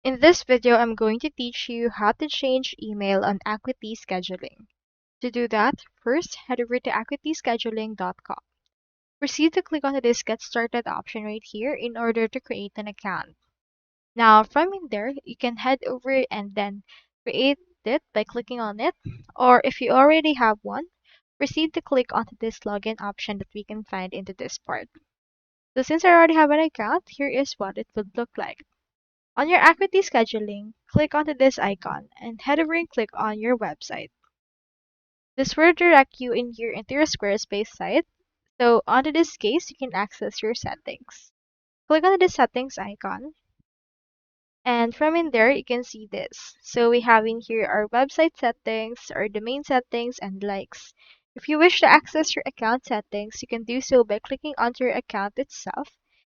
In this video, I'm going to teach you how to change email on Acuity scheduling. To do that, first head over to acuityscheduling.com. Proceed to click on this Get Started option right here in order to create an account. Now, from in there, you can head over and then create it by clicking on it, or if you already have one, proceed to click onto this login option that we can find into this part. So since I already have an account, here is what it would look like. On your Acuity scheduling, click onto this icon and head over and click on your website. This will direct you in here into your Squarespace site. So onto this case, you can access your settings. Click on the settings icon, and from in there, you can see this. So we have in here our website settings, our domain settings, and likes. If you wish to access your account settings, you can do so by clicking onto your account itself,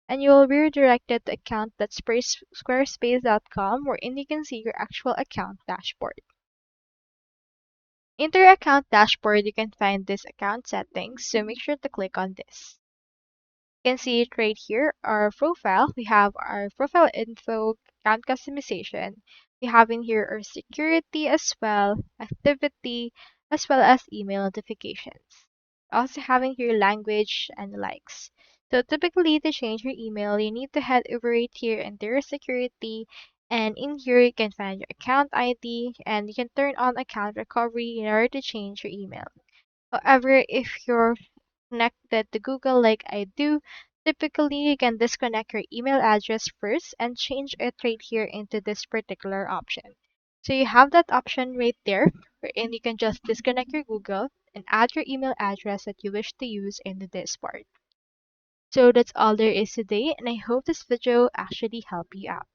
and you will be redirected to account.squarespace.com wherein you can see your actual account dashboard. In your account dashboard, you can find this account settings, so make sure to click on this. You can see it right here, our profile. We have our profile info, account customization. We have in here our security as well, activity, as well as email notifications. Also having here language and likes. So typically to change your email, you need to head over right here into your security, and in here you can find your account ID and you can turn on account recovery in order to change your email. However, if you're connected to Google like I do, typically you can disconnect your email address first and change it right here into this particular option. So you have that option right there, wherein you can just disconnect your Google and add your email address that you wish to use into this part. So that's all there is today, and I hope this video actually helped you out.